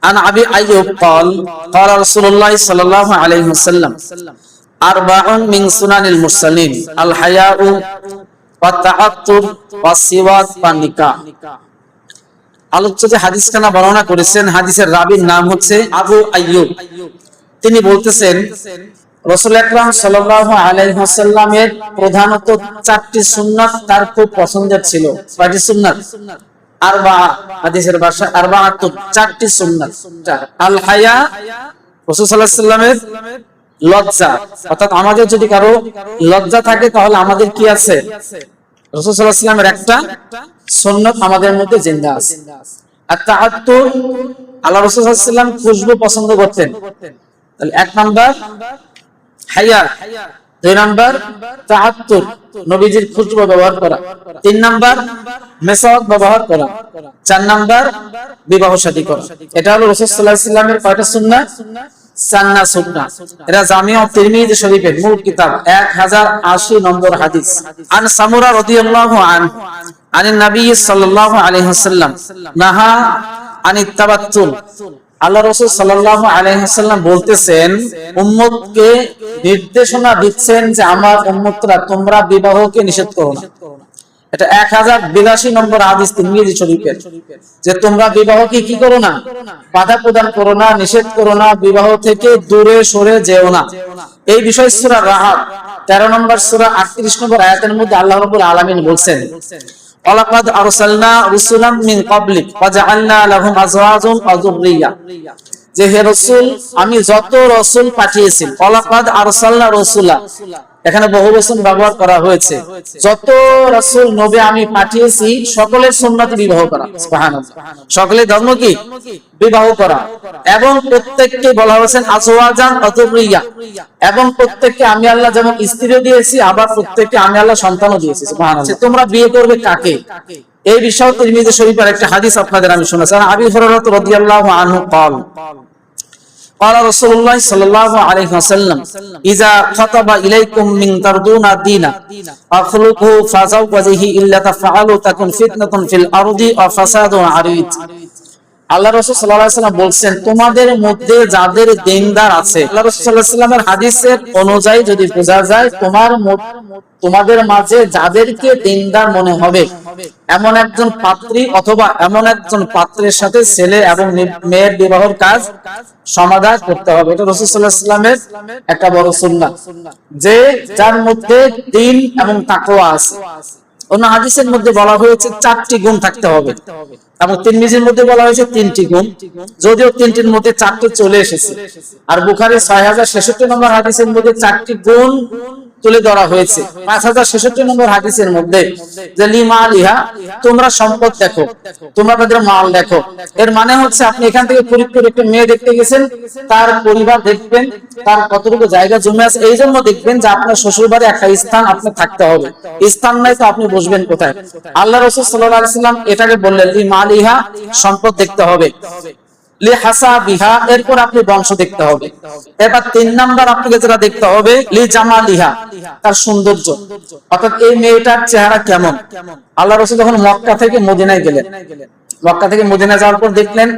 عن أبي أيوب قال قال رسول الله صلى الله عليه وسلم أربع من سنن المرسلين الحياء والتعطر والسواك والنكاح। আলোচ্য যে হাদিসখানা বর্ণনা করেছেন, হাদিসের রাবীর নাম হচ্ছে আবু আইয়ুব। তিনি বলতেছেন রাসূল আকরাম সাল্লাল্লাহু আলাইহি ওয়াসাল্লামের প্রধানত 4টি সুন্নাত তার খুব পছন্দের ছিল। কয়টি সুন্নাত? আরবা। হাদিসের ভাষা আরবাআতুন, 4টি সুন্নাত। আল হায়া, রাসূল সাল্লাল্লাহু আলাইহি ওয়াসাল্লামের লজ্জা, অর্থাৎ আমাদের যদি কারো লজ্জা থাকে তাহলে আমাদের কি আছে? রাসূল সাল্লাল্লাহু আলাইহি ওয়াসাল্লামের একটা সুন্নাত আমাদের মধ্যে জিন্দা আছে। আর তাআত্তুর, আল্লাহ রাসূল সাল্লাল্লাহু আলাইহি ওয়াসাল্লাম খুশবু পছন্দ করতেন। তাহলে 1 নাম্বার হায়া, 2 নাম্বার তাআত্তুর, নবীজির খুশবু ব্যবহার করা, 3 নাম্বার মেসাওয়াক ব্যবহার করা, 4 নাম্বার বিবাহ শাদী করা। এটা হলো রাসূল সাল্লাল্লাহু আলাইহি ওয়াসাল্লামের কয়টা সুন্নাত? 4টা সুন্নাত। এটা জামিউ তিরমিজি শরীফের মূল কিতাব 1080 নম্বর হাদিস। আন সামুরা রাদিয়াল্লাহু আনহু আনিন নবী সাল্লাল্লাহু আলাইহি ওয়াসাল্লাম নাহা আনিত তাবাত্তুল। আল্লাহ রাসূল সাল্লাল্লাহু আলাইহি ওয়াসাল্লাম বলতেছেন, উম্মতকে নির্দেশনা দিচ্ছেন যে আমার উম্মতরা তোমরা বিবাহকে নিষেধ করো না। এটা 1082 নম্বর হাদিস তিরমিজি শরীফের, যে তোমরা বিবাহকে কি করো না? বাধা প্রদান করো না, নিষেধ করো না, বিবাহ থেকে দূরে সরে যেও না। এই বিষয় সূরা রাহাব 13 নম্বর সূরা 38 নম্বর আয়াতের মধ্যে আল্লাহ রাব্বুল আলামিন বলছেন, ওয়ালাকাদ আরসালনা রাসূলাম মিন ক্বাবলিক ওয়া জাআলনা লাহুম আজওয়াজান ওয়া যুররিয়া। যে হে রাসূল, আমি যত রাসূল পাঠিয়েছি, ওয়ালাকাদ আরসালনা রাসূলা, এখানে বহু বচন ব্যবহার করা হয়েছে। যত রাসূল নবী আমি পাঠিয়েছি সকলের সুন্নতে বিবাহ করা। সুবহানাল্লাহ। সকলের ধর্ম কি? বিবাহ করা। এবং প্রত্যেককে বলা হয়েছে আজওয়াজান ওয়া যুররিয়া, এবং প্রত্যেককে আমি আল্লাহ যেমন স্ত্রী দিয়েছি আবার প্রত্যেককে আমি আল্লাহ সন্তানও দিয়েছি। সুবহানাল্লাহ। তোমরা বিয়ে করবে কাকে? এই বিষয়ে তিরমিজি শরীফের একটা হাদিস আপনাদের আমি শোনাচ্ছি। আবি হুরায়রা রাদিয়াল্লাহু আনহু قال قال رسول الله صلى الله عليه وسلم إذا خطب إليكم من ترضون دينا أخلقه فزوجه إلا تفعلوا تكن فتنة في الأرض وفساد عريض। আল্লাহ রাসূল সাল্লাল্লাহু আলাইহি ওয়াসাল্লাম বলছেন, তোমাদের মধ্যে যাদের দিনদার আছে, আল্লাহ রাসূল সাল্লাল্লাহু আলাইহি ওয়াসাল্লামের হাদিসের অনুযায়ী যদি বোঝা যায় তোমাদের মাঝে যাদেরকে দিনদার মনে হবে এমন একজন পাত্রী অথবা এমন একজন পাত্রের সাথে ছেলে এবং মেয়ের বিবাহের কাজ সমাধান করতে হবে। এটা রাসূল সাল্লাল্লাহু আলাইহি ওয়াসাল্লামের একটা বড় সুন্নাত, যে যার মধ্যে দ্বীন এবং তাকওয়া আছে। অন্য হাদিসের মধ্যে বলা হয়েছে 4টি গুণ থাকতে হবে, এবং তিরমিজির মধ্যে বলা হয়েছে 3টি গুণ, যদিও 3টির মধ্যে 4টি চলে এসেছে। আর বুখারীর 6066 নম্বর হাদিসের মধ্যে 4টি গুণ তুলে ধরা হয়েছে। 5066 নম্বর হাদিসের মধ্যে যে লিমালিহা, তোমরা সম্পদ দেখো, তোমরা তাদের মাল দেখো। এর মানে হচ্ছে আপনি এখান থেকে ফরিদপুর একটা মেয়ে দেখতে গেছেন, তার পরিবার দেখবেন, তার কতটুকু জায়গা জমি আছে, এই জন্য দেখবেন যে আপনার শ্বশুর বাড়ি একটা স্থান আপনার থাকতে হবে। স্থান নাই তো আপনি বসবেন কোথায়? আল্লাহ রাসূল সাল্লাল্লাহু আলাইহি ওয়াসাল্লাম এটাকে বললেন লিমালিহা, সম্পদ দেখতে হবে। লিহাসাবিহা, এরপর আপনি বংশ দেখতে হবে। এবার 3 নাম্বার আপনাকে যেটা দেখতে হবে লিজামালিহা, তার সৌন্দর্য, অর্থাৎ এই মেয়েটার চেহারা কেমন। আল্লাহ রাসূল যখন মক্কা থেকে মদিনায় গেলেন, মক্কা থেকে মদিনা যাওয়ার পর দেখলেন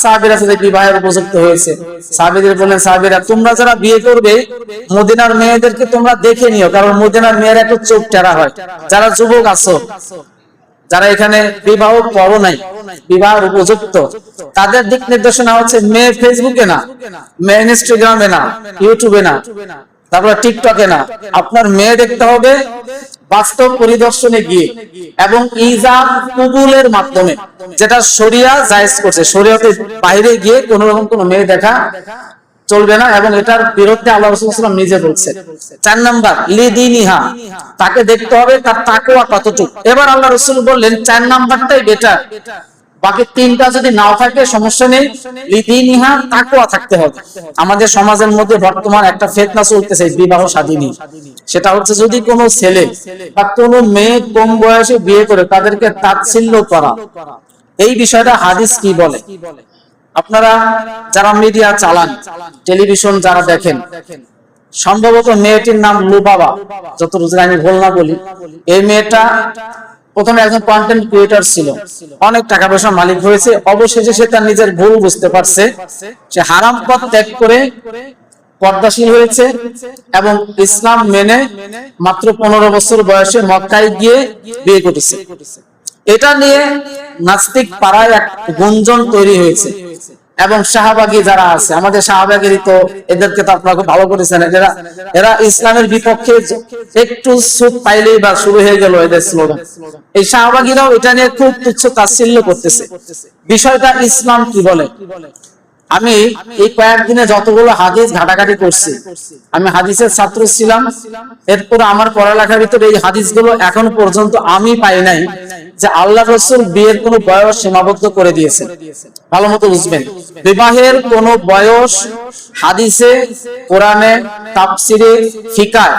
সাহাবীরা সাথে বিবাহের উপযুক্ত হয়েছে। সাহাবীদের বললেন, সাহাবীরা তোমরা যারা বিয়ে করবে মদিনার মেয়েদেরকে তোমরা দেখে নিও, কারণ মদিনার মেয়েরা একটু চোখ টেরা হয়। যারা যুবক আছো, যারা এখানে বিবাহ করো নাই, বিবাহের উপযুক্ত, তাদের দিক নির্দেশনা হচ্ছে মেয়ে ফেসবুকে না, মেয়ে ইনস্টাগ্রামে না, ইউটিউবে না, তারপরে টিকটকে না। আপনার মেয়ে দেখতে হবে বাস্তব পরিদর্শনে গিয়ে এবং ইজাব কবুলের মাধ্যমে, যেটা শরিয়া জায়েজ করছে। শরীয়তের বাইরে গিয়ে কোন রকম কোন মেয়ে দেখা চলবে না, এবং এটার বিরুদ্ধে আল্লাহ রাসূল সাল্লাল্লাহু আলাইহি ওয়াসাল্লাম নিজে বলছেন। 4 নাম্বার লিদিনিহা, তাকে দেখতে হবে তার তাকওয়া কতটুকু। এবার আল্লাহ রাসূল বললেন 4 নাম্বারটাই বেটার, বাকি 3টা যদি নাও থাকে সমস্যা নেই, লিদিনিহা, তাকওয়া থাকতে হবে। আমাদের সমাজের মধ্যে বর্তমান একটা ফিতনা চলতেছে বিবাহ শাদী নিয়ে, সেটা হচ্ছে যদি কোনো ছেলে বা কোনো মেয়ে কম বয়সে বিয়ে করে তাদেরকে তাচ্ছিল্য করা। এই বিষয়টা হাদিস কি বলে? আপনারা যারা মিডিয়া চালান, টেলিভিশন যারা দেখেন, সম্ভবত মেয়েটির নাম লুবাবা, যতটুকু আমি ভুল না বলি। এই মেয়েটা প্রথমে একজন কন্টেন্ট ক্রিয়েটর ছিল, অনেক টাকা পয়সার মালিক হয়েছে, অবশেষে সে তার নিজের ভুল বুঝতে পারছে, সে হারাম পথ ত্যাগ করে পর্দাশীল হয়েছে এবং ইসলাম মেনে মাত্র 15 বছর বয়সে মক্কায় গিয়ে বিয়ে করেছে। এটা নিয়ে নাস্তিক পাড়ায় এক গুঞ্জন তৈরি হয়েছে এবং শাহবাগী যারা আছে, আমাদের শাহবাগেরই তো, এদেরকে তো আপনারা খুব ভালো করেছেন, এরা ইসলামের বিপক্ষে একটু সুখ পাইলেই বা শুরু হয়ে গেল এদের স্লোগান। এই শাহবাগীরাও এটা নিয়ে খুব তুচ্ছ তাচ্ছিল্য করতেছে। বিষয়টা ইসলাম কি বলে? আমি এই কয়েকদিনে যতগুলো হাদিস ঘাটাঘাটি করছি, আমি হাদিসের ছাত্র ছিলাম, এরপর আমার পড়ালেখার ভিতরে এই হাদিসগুলো এখন পর্যন্ত আমি পাই নাই যে আল্লাহ রাসূল বিয়ের কোনো বয়স সীমাবদ্ধ করে দিয়েছেন। ভালো মতো বুঝবেন, বিবাহের কোনো বয়স হাদিসে, কোরআনে, তাফসিরে, ফিকাহ,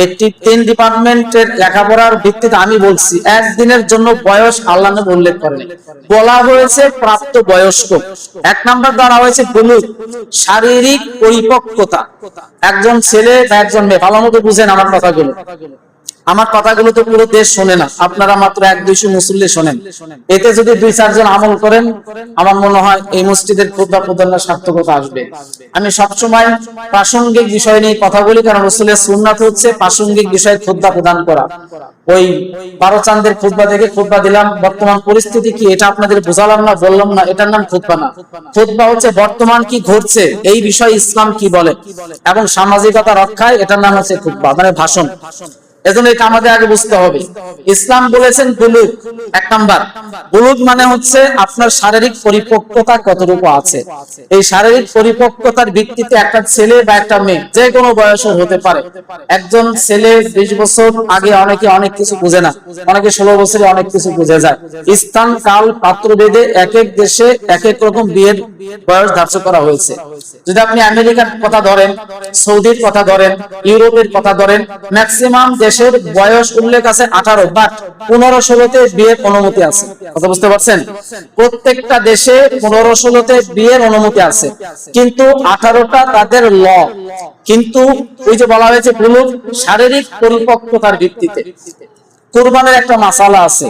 একটি 3 ডিপার্টমেন্টের লেখাপড়ার ভিত্তিতে আমি বলছি একদিনের জন্য বয়স আল্লাহ নবী উল্লেখ করেন। বলা হয়েছে প্রাপ্ত বয়স্ক, 1 নাম্বার দ্বারা হয়েছে বুলুগ, শারীরিক পরিপক্কতা। একজন ছেলে বা একজন মেয়ে, ভালো মতো বুঝেন আমার কথাগুলো, আমার কথাগুলো তো পুরো দেশ শোনে না, আপনারা মাত্র 1-200 মুসল্লি শোনেন। এতে যদি 2-4 জন আমল করেন, আমার মনে হয় এই মসজিদের খুতবা প্রদানের সার্থকতা আসবে। আমি সবসময় প্রাসঙ্গিক বিষয় নিয়ে কথা বলি, কারণ রাসূলের সুন্নাত হচ্ছে প্রাসঙ্গিক বিষয়ে খুতবা প্রদান করা। ওই 12 চাঁদের খুতবা থেকে খুতবা দিলাম, বর্তমান পরিস্থিতি কি এটা আপনাদের বোঝালাম না, বললাম না, এটার নাম খুতবা না। খুতবা হচ্ছে বর্তমান কি ঘটছে এই বিষয়ে ইসলাম কি বলে এবং সামাজিকতা রক্ষায়, এটার নাম হচ্ছে খুতবা, মানে ভাষণ। এজন্য এটা আমাদের আগে বুঝতে হবে। ইসলাম বলেছেন বুলুগ, 1 নাম্বার। বুলুগ মানে হচ্ছে আপনার শারীরিক পরিপক্কতা কতটুকু আছে। এই শারীরিক পরিপক্কতার ভিত্তিতে একটা ছেলে বা একটা মেয়ে যে কোনো বয়সের হতে পারে। একজন ছেলে 20 বছর আগে অনেকে অনেক কিছু বুঝে না, অনেকে 16 বছরে অনেক কিছু বুঝে যায়। স্থান কাল পাত্র ভেদে এক এক দেশে এক এক রকম বিয়ের বয়স ধার্য করা হয়েছে। যদি আপনি আমেরিকার কথা ধরেন, সৌদির কথা ধরেন, ইউরোপের কথা ধরেন, ম্যাক্সিমাম দেশের বয়স উল্লেখ আছে 18, বাট 15-16তে বিয়ের অনুমতি আছে। কথা বুঝতে পারছেন? প্রত্যেকটা দেশে 15-16তে বিয়ের অনুমতি আছে, কিন্তু 18টা তাদের ল। কিন্তু ওই যে বলা হয়েছে বুলুগ, শারীরিক পরিপক্কতার ভিত্তিতে। কুরবানের একটা মাসালা আছে,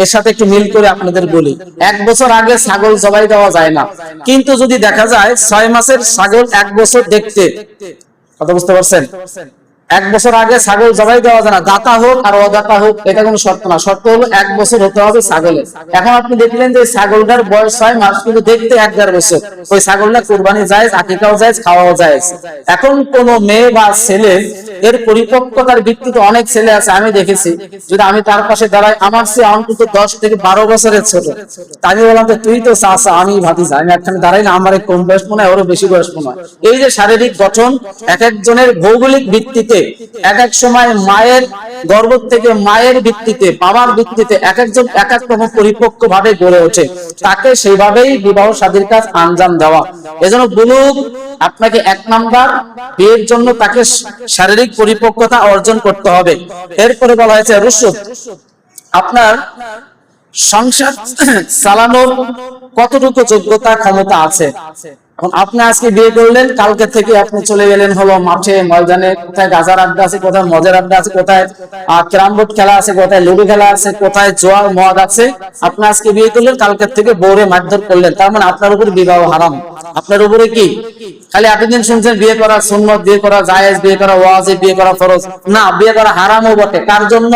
এর সাথে একটু মিল করে আপনাদের বলি। 1 বছর আগে ছাগল জবাই দেওয়া যায় না, কিন্তু যদি দেখা যায় 6 মাসের ছাগল 1 বছর দেখতে, কথা বুঝতে পারছেন? 1 বছর আগে ছাগল জবাই দেওয়া যায় না, দাতা হোক আর অদাতা হোক, এটা কোনো শর্ত না। শর্ত হলো 1 বছর হতে হবে ছাগলের। এখন আপনি দেখলেন যে ছাগলটার বয়স 6 মাস, কিন্তু দেখতে 1.5 বছর, ওই ছাগলটা কুরবানি জায়েজ, আকিকাও জায়েজ, খাওয়াও জায়েজ। এখন কোন মেয়ে বা ছেলে এর পরিপক্কতার ভিত্তিতে, অনেক ছেলে আছে আমি দেখেছি, যদি আমি তার পাশে দাঁড়াই, আমার সে অন্তত 10 থেকে 12 বছরের ছোট, আমি বললাম তুই তো চাচা, আমি ভাতিজা, আমি একখানে দাঁড়াই না, আমার কম বয়স মনে হয়, ওরও বেশি বয়স মনে হয়। এই যে শারীরিক গঠন, এক একজনের ভৌগোলিক ভিত্তিতে, এক এক সময় মায়ের গর্ভ থেকে, মায়ের ভিত্তিতে, বাবার ভিত্তিতে এক একজন এক এক রকম পরিপক্ক ভাবে গড়ে ওঠে, তাকে সেইভাবেই বিবাহ শাদীর কাজ আঞ্জাম দেওয়া। এজন্য বুলুগ আপনাকে 1 নাম্বার, বিয়ের জন্য তাকে শারীরিক পরিপক্কতা অর্জন করতে হবে। এরপরে বলা হয়েছে রুশদ, আপনার সংসার চালানোর কতটুকু যোগ্যতা ক্ষমতা আছে। এখন আপনি আজকে বিয়ে করলেন, কালকে থেকে আপনি চলে গেলেন হলো মাঠে, ময়দানে, কোথায় গাজার আড্ডা আছে, কোথায় মজার আড্ডা আছে, কোথায় ক্যারাম বোর্ড খেলা আছে, কোথায় লুডো খেলা আছে, কোথায় জোয়ার মদ আছে। আপনি আজকে বিয়ে করলেন, কালকে থেকে বউরে মারধর করলেন, তার মানে আপনার উপরে বিবাহ হারাম। আপনার উপরে কি খালি এতদিন শুনছেন বিয়ে করা সুন্নত, বিয়ে করা জায়েজ, বিয়ে করা ওয়াজিব, বিয়ে করা ফরজ? না, বিয়ে করা হারামও বটে। কার জন্য?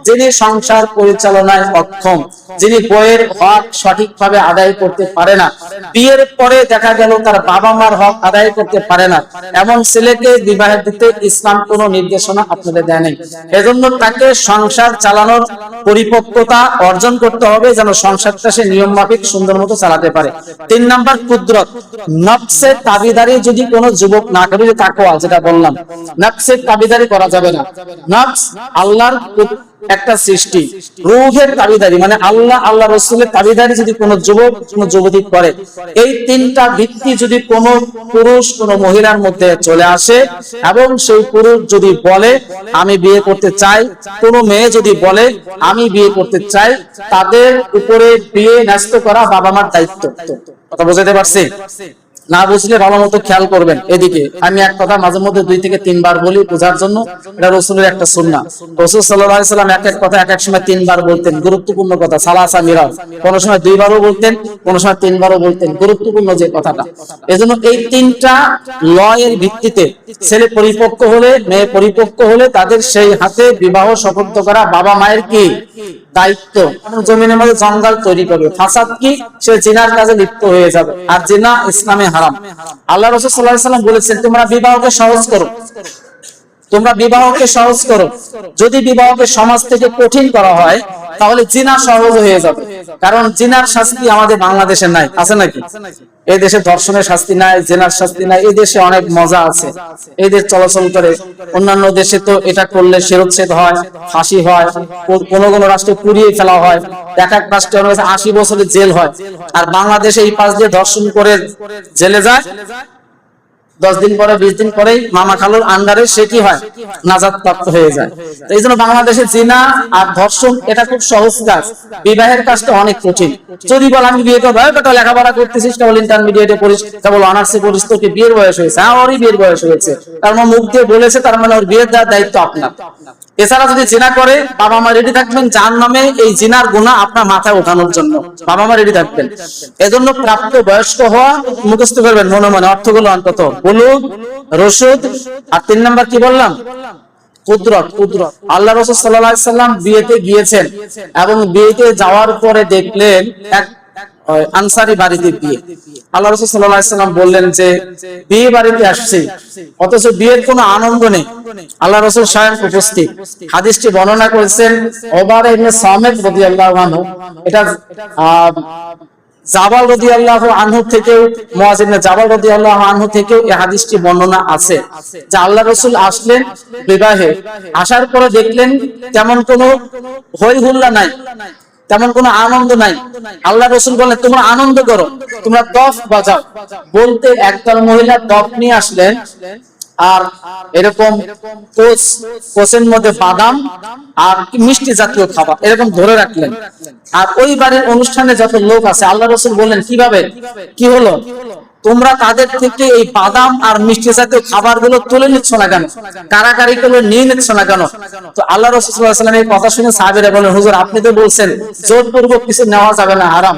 যিনি সংসার পরিচালনায় অক্ষম, যিনি বইয়ের হক সঠিকভাবে আদায় করতে পারে না, বিয়ের পরে দেখা গেল তার বাবা মার হক আদায় করতে পারে না, এমন ছেলেকে বিবাহ দিতে ইসলাম কোনো নির্দেশনা আপনাদের দেয় নাই। এজন্য তাকে সংসার চালানোর পরিপক্কতা অর্জন করতে হবে, যেন সংসারটা সে নিয়ম মাফিক সুন্দর মতো চালাতে পারে। 3 নাম্বার কুদরত, নফসের তাবিদারি যদি কোনো যুবক না করে, যে তাকওয়া যেটা বললাম, নফসের তাবিদারি করা যাবে না। নফস আল্লাহর একটা সৃষ্টি, রূহের তাবিদারি মানে আল্লাহ, আল্লাহ রাসূলের তাবিদারি যদি কোনো যুবক কোনো যুবতী করে, এই 3টা ভিত্তি যদি কোনো পুরুষ কোনো মহিলার মধ্যে চলে আসে, এবং সেই পুরুষ যদি বলে আমি বিয়ে করতে চাই, কোনো মেয়ে যদি বলে আমি বিয়ে করতে চাই, তাদের উপরে বিয়ে ন্যস্ত করা বাবা মার দায়িত্ব। কথা বুঝতে পারছি? না বুঝলে ভালো মতো খেয়াল করবেন। এদিকে আমি এক কথা মাঝে মধ্যে 2 থেকে 3 বার বলি বোঝার জন্য, এটা রাসূলের একটা সুন্নাহ। রাসূল সাল্লাল্লাহু আলাইহি সাল্লাম এক এক কথা এক এক সময় 3 বার বলতেন, গুরুত্বপূর্ণ কথা, সালাসা মিরাও, কোন সময় 2 বারও বলতেন, কোন সময় 3 বারও বলতেন, গুরুত্বপূর্ণ যে কথাটা। এজন্য এই 3টা লয়ের ভিত্তিতে ছেলে পরিপক্ক হলে, মেয়ে পরিপক্ক হলে তাদের সেই হাতে বিবাহ শপথ করা বাবা মায়ের কি দায়িত্ব। জমিনের মধ্যে জঞ্জাল তৈরি করবে, ফাসাদ কি, সে জিনার কাজে লিপ্ত হয়ে যাবে, আর জিনা ইসলামে হারাম। আল্লাহ রাসূল সাল্লাল্লাহু আলাইহি সাল্লাম বলেছেন তোমরা বিবাহকে সহজ করো, তোমরা বিবাহকে সহজ করো। যদি বিবাহকে সমাজ থেকে কঠিন করা হয় তাহলে জিনা সহজ হয়ে যাবে। কারণ জিনার শাস্তি আমাদের বাংলাদেশে নাই, আছে নাকি? এই দেশে ধর্ষণের শাস্তি নাই, জিনার শাস্তি নাই। এই দেশে অনেক মজা আছে, এই দেশ চলাচল করে। অন্যান্য দেশে তো এটা করলে শিরচ্ছেদ হয়, ফাঁসি হয়, কোন কোন রাষ্ট্রে পুড়িয়ে ফেলা হয়, এক এক রাষ্ট্রে 80 বছরের জেল হয়। আর বাংলাদেশে এই পাশ দিয়ে ধর্ষণ করে জেলে যায়, 10 দিন পরে 20 দিন পরেই মামা খালুর আন্ডারে সে কি হয়, নাজাত প্রাপ্ত হয়ে যায়। এই জন্য বাংলাদেশে জিনা আর ধর্ষণ এটা খুব সহজ কাজ, বিবাহের কাজটা অনেক কঠিন। যদি বল আমি বিয়ে করবো, বেটা লেখাপড়া করতেছিস, কেবল ইন্টারমিডিয়েটে পড়িস, কেবল অনার্সে পড়িস, তোকে বিয়ের বয়স হয়েছে। হ্যাঁ, ওরই বিয়ের বয়স হয়েছে, তার মানে মুখ দিয়ে বলেছে, তার মানে ওর বিয়ের দেওয়ার দায়িত্ব আপনার। এছাড়া যদি জিনা করে, বাবা মা রেডি থাকবেন জাহান্নামে এই জিনার গুনাহ আপনার মাথায় ওঠানোর জন্য, বাবা মা রেডি থাকবেন। এজন্য প্রাপ্ত বয়স্ক হওয়া মুখস্থ করবেন মনে মনে, অর্থগুলো অন্তত বুলুগ, রশদ, আর 3 নাম্বার কি বললাম, কুদরত। কুদরত। আল্লাহ রাসূল সাল্লাল্লাহু আলাইহি সাল্লাম বিয়েতে গিয়েছেন এবং বিয়েতে যাওয়ার পরে দেখলেন এক আনসারী বাড়িতে বিয়ে। আল্লাহ রাসূল সাল্লাল্লাহু আলাইহি সাল্লাম বললেন যে বিয়ে বাড়িতে আসছে, অথচ বিয়ের কোনো আনন্দ নেই। আল্লাহ রাসূল স্বয়ং উপস্থিত। হাদিসটি বর্ণনা করেছেন ওবারা ইবনে সামিত রাদিয়াল্লাহু আনহু। এটা জাবাল রাদিয়াল্লাহু আনহু থেকেও, মুয়াজ ইবনে জাবাল রাদিয়াল্লাহু আনহু থেকেও এই হাদিসটি বর্ণনা আছে যে আল্লাহ রাসূল আসলেন বিবাহে, আসার পরে দেখলেন তেমন কোনো হই হুল্লা নাই, তেমন কোনো আনন্দ নাই। আল্লাহ রাসূল বলেন তোমরা আনন্দ করো, তোমরা দফ বাজাও। বলতে একদল মহিলা দফ নিয়ে আসলেন, আর এরকম কোচের মধ্যে বাদাম আর মিষ্টি জাতীয় খাবার এরকম ধরে রাখলেন। আর ওই বাড়ির অনুষ্ঠানে যত লোক আছে, আল্লাহ রাসূল বললেন কিভাবে কি হলো, তোমরা তাদের থেকে এই বাদাম আর মিষ্টি জাতীয় খাবারগুলো তুলে নিচ্ছ না কেন, কারাকারি করে নিয়ে নিচ্ছ না কেন? তো আল্লাহ রাসূল সাল্লাল্লাহু আলাইহি ওয়াসাল্লাম এই কথা শুনে সাহাবীরা বলেন হুজুর আপনি তো বলছেন জোরপূর্বক কিছু নেওয়া যাবে না, হারাম।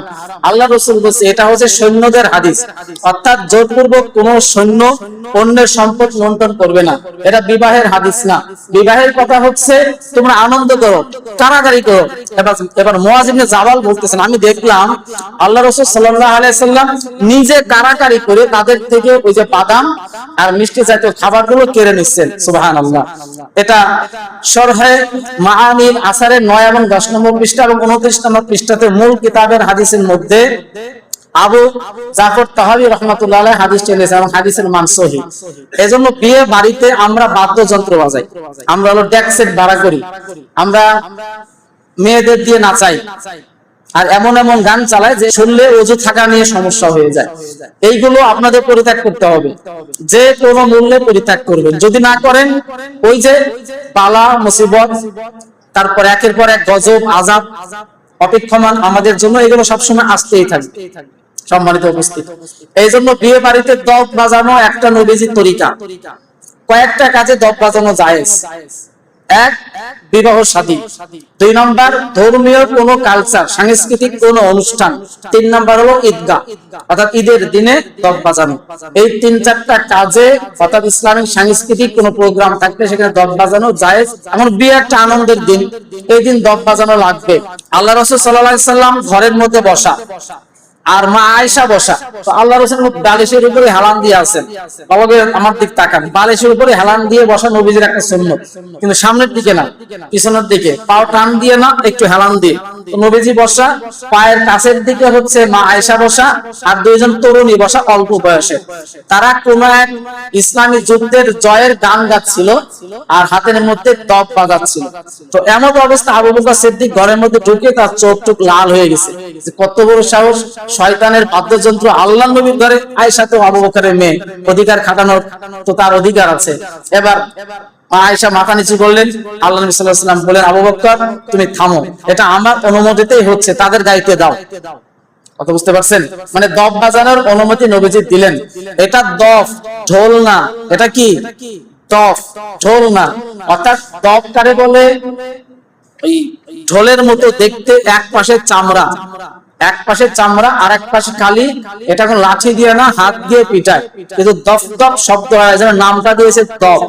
আল্লাহ রাসূল বলেছে এটা হচ্ছে সৈন্যদের হাদিস, অর্থাৎ জোরপূর্বক কোন সৈন্য অন্যের সম্পদ লুণ্ঠন করবে না, এটা বিবাহের হাদিস না। বিবাহের কথা হচ্ছে তোমরা আনন্দ করো, কারাকারি করো। এবার মুয়াজ ইবনে জাবাল বলতেছেন আমি দেখলাম আল্লাহ রাসূল সাল্লাল্লাহু আলাইহি ওয়াসাল্লাম নিজে কারাকারি করে তাদের থেকে ওই যে বাদাম আর মিষ্টি জাতীয় খাবারগুলো কেড়ে নিচ্ছেন। সুবহানাল্লাহ। এটা শরহে মাআনিল আসারের 9 এবং 10 নম্বর পৃষ্ঠা এবং 29 নম্বর পৃষ্ঠাতে মূল কিতাবের হাদিসের মধ্যে আবু জাফর তাহাবী রাহমাতুল্লাহ আলাইহি হাদিস এনেছেন এবং হাদিসের মান সহিহ। এজন্য বিয়ে বাড়িতে আমরা বাদ্যযন্ত্র বাজাই, আমরা হলো ডেক সেট ভাড়া করি, আমরা মেয়েদের দিয়ে নাচাই, আর এমন এমন গান চালায় যে শুনলে ওযু থাকা নিয়ে সমস্যা হয়ে যায়। এইগুলো আপনাদের পরিত্যাগ করতে হবে, যে কোনো মূল্যে পরিত্যাগ করবেন। যদি না করেন ওই যে বালা মুসিবত, তারপর একের পর এক গজব আযাব অপেক্ষমান আমাদের জন্য, এগুলো সবসময় আসতেই থাকবে। সম্মানিত উপস্থিত, এই জন্য বিয়ে বাড়িতে দফ বাজানো একটা নবীজির তরিকা। কয়েকটা কাজে দফ বাজানো জায়েজ। এক, বিবাহ শাদী। 2 নম্বর, ধর্মীয় কোন কালচার, সাংস্কৃতিক কোন অনুষ্ঠান। 3 নম্বর হলো ঈদগাহ, অর্থাৎ ঈদের দিনে দফ বাজানো। এই 3-4টা কাজে, অর্থাৎ ইসলামিক সাংস্কৃতিক কোন প্রোগ্রাম থাকলে সেখানে দফ বাজানো জায়েজ। এমন বিয়ে একটা আনন্দের দিন, এই দিন দফ বাজানো লাগবে। আল্লাহ রাসূল সাল্লাল্লাহু আলাইহি সাল্লাম ঘরের মধ্যে বসা, আর মা আয়েশা বসা। তো আল্লাহ রাসূল বালিশের উপরে হেলান দিয়ে আছেন, বাবাকে আমার দিক তাকান, বালিশের উপরে হেলান দিয়ে বসা নবীজির একটা সুন্নাত, কিন্তু সামনের দিকে না, পিছনের দিকে, পাও টান দিয়ে না, একটু হেলান দিয়ে। তো নবীজি বসা, পায়ের কাছের দিকে হচ্ছে মা আয়েশা বসা, আর 2 জন তরুণী বসা অল্প বয়সে। তারা কোন এক ইসলামী যুদ্ধের জয়ের গান গাচ্ছিল আর হাতের মধ্যে দফ বাজাচ্ছিল। তো এমন অবস্থা আবু বকর সিদ্দিক ঘরের মধ্যে ঢুকে তার চোখ টুক লাল হয়ে গেছে, যে কত বড় সাহস, শয়তানের বাদ্যযন্ত্র আল্লাহর নবীর ঘরে। আয়েশা তো আবু বকরের মেয়ে, অধিকার খাটানোর তো তার অধিকার আছে। এবার আয়েশা মাথা নিচু করলেন, আল্লাহ নবী সাল্লাল্লাহু আলাইহি ওয়াসাল্লাম বলেন আবু বকর তুমি থামো, এটা আমার অনুমতিতেই হচ্ছে, তাদের গাইতে দাও। কথা বুঝতে পারছেন? মানে দফ বাজানোর অনুমতি নবীজি দিলেন। এটা দফ, ঢোল না। এটা কি? দফ, ঢোল না। অর্থাৎ দফ কারে বলে? ওই ঢোলের মতো দেখতে, এক পাশে চামড়া, এক পাশে চামড়া আর এক পাশে খালি। এটা কোন লাঠি দিয়ে না, হাত দিয়ে পিটায়, কিন্তু দফ দফ শব্দ হয়, যেন নামটা দিয়েছে দফ।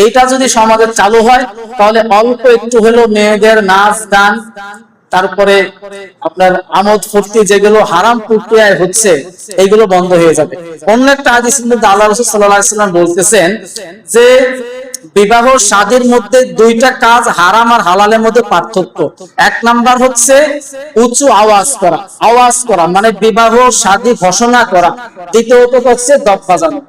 এইটা যদি সমাজে চালু হয় তাহলে অল্প একটু হলেও মেয়েদের নাচ গান, তারপরে আপনার আমোদ ফুর্তি যেগুলো হারাম প্রক্রিয়ায় হচ্ছে, এইগুলো বন্ধ হয়ে যাবে। অন্য একটা হাদিস মধ্যে আল্লাহ রাসূল সাল্লাল্লাহু আলাইহি ওয়াসাল্লাম বলতেছেন যে বিবাহ শাদীর মধ্যে দুইটা কাজ হারাম আর হালালের মধ্যে পার্থক্য। এক নাম্বার হচ্ছে উঁচু আওয়াজ করা, আওয়াজ করা মানে বিবাহ শাদী ঘোষণা করা। দ্বিতীয়ত হচ্ছে দফ বাজানো,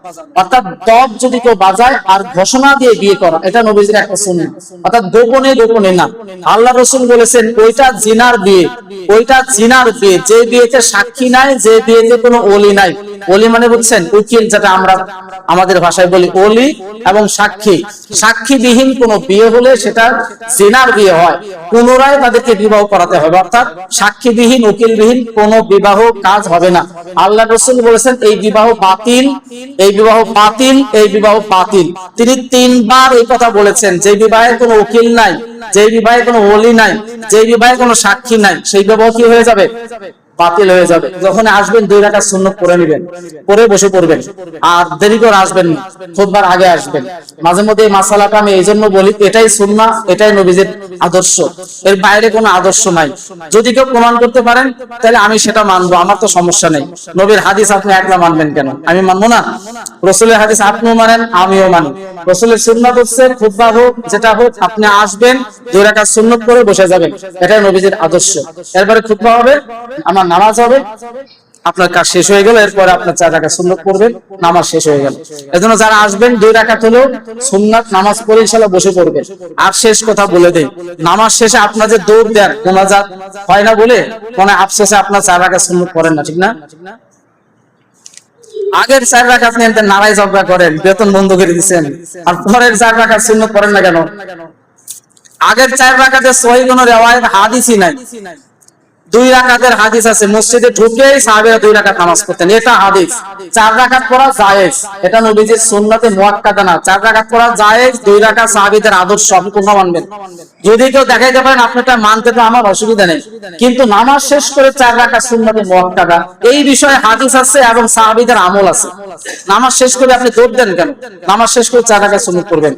অর্থাৎ দফ যদি কেউ বাজায় আর ঘোষণা দিয়ে বিয়ে করা, এটা নবীজির একটা সুন্নাহ। অর্থাৎ গোপনে গোপনে না। আল্লাহ রাসূল বলেছেন ওইটা জিনার বিয়ে, ওইটা জিনার বিয়ে, যে বিয়েতে সাক্ষী নাই, যে বিয়েতে কোনো ওলি নাই। ওলি মানে বুঝছেন, উকিল, যেটা আমরা আমাদের ভাষায় বলি ওলি, এবং সাক্ষী। সাক্ষীবিহীন কোন বিয়ে হলে সেটা জিনার বিয়ে হয়, পুনরায় তাদেরকে বিবাহ করাতে হবে। অর্থাৎ সাক্ষীবিহীন, উকিলবিহীন কোন বিবাহ কাজ হবে না। আল্লাহ রাসূল বলেছেন এই বিবাহ বাতিল, এই বিবাহ বাতিল, এই বিবাহ বাতিল। তিনি 3 বার এই কথা বলেছেন। যে বিবাহে কোনো উকিল নাই, যে বিবাহে কোনো ওলি নাই, যে বিবাহে কোনো সাক্ষী নাই, সেই বিবাহ কি হয়ে যাবে? বাতিল হয়ে যাবে। যখন আসবেন 2 রাকাত সুন্নাত পড়ে নেবেন, পরে বসে পড়বেন, আর দেরি করে আসবেন না, খুতবার আগে আসবেন। মাঝে মধ্যে এই মাসালাটা আমি এইজন্য বলি, এটাই সুন্নাহ, এটাই নবীজির আদর্শ, এর বাইরে কোনো আদর্শ নাই। যদি কেউ প্রমাণ করতে পারেন তাহলে আমি সেটা মানবো, আমার তো সমস্যা নেই। নবীর হাদিস আপনি একলা মানবেন কেন? আমি মানবো না? রাসূলের হাদিস আপনিও মানেন, আমিও মানি। রাসূলের সুন্নাত হচ্ছে খুতবা হোক যেটা হোক, আপনি আসবেন, 2 রাকাত সুন্নাত পড়ে বসে যাবেন, এটাই নবীজির আদর্শ। এরপরে খুতবা হবে, আমার নামাজ হবে, আপনার কাজ শেষ হয়ে গেল, এরপরে আপনার 4 রাকাত সুন্নাত পড়বেন, নামাজ শেষ হয়ে গেল। এজন্য যারা আসবেন 2 রাকাত হলেও সুন্নাত নামাজ পড়ে ইনশাআল্লাহ বসে পড়বেন। আর শেষ কথা বলে দেই, নামাজ শেষে আপনার যে দৌড় দেন, মোনাজাত হয় না বলে মানে আফসোসে আপনার 4 রাকাত সুন্নাত পড়েন না, ঠিক না? আগের 4 রাকাত নিয়ে নারাই ঝগড়া করেন, বেতন বন্ধ করে দিচ্ছেন, আর পরের 4 রাকাত সুন্নাত পড়েন না কেন? আগের 4 রাকাতে সহিহ কোনো রিওয়ায়াত হাদিসই নাই। 2 রাকাতের হাদিস আছে, মসজিদে ঢুকেই সাহাবীরা 2 রাকাত নামাজ পড়তেন, এটা হাদিস। 4 রাকাত পড়া জায়েজ, এটা নবীজির সুন্নাতে মুআক্কাদা না। 4 রাকাত পড়া জায়েজ, 2 রাকাত সাহাবীদের আদর্শ, আপনি কোনটা মানবেন? যদি কেউ দেখাইতে পারেন আপনারটা মানতে তো আমার অসুবিধা নেই, কিন্তু নামাজ শেষ করে 4 রাকাত সুন্নাতে মুআক্কাদা, এই বিষয়ে হাদিস আছে এবং সাহাবীদের আমল আছে। নামাজ শেষ করে আপনি দৌড় দেন কেন? নামাজ শেষ করে 4 রাকাত সুন্নাত পড়বেন।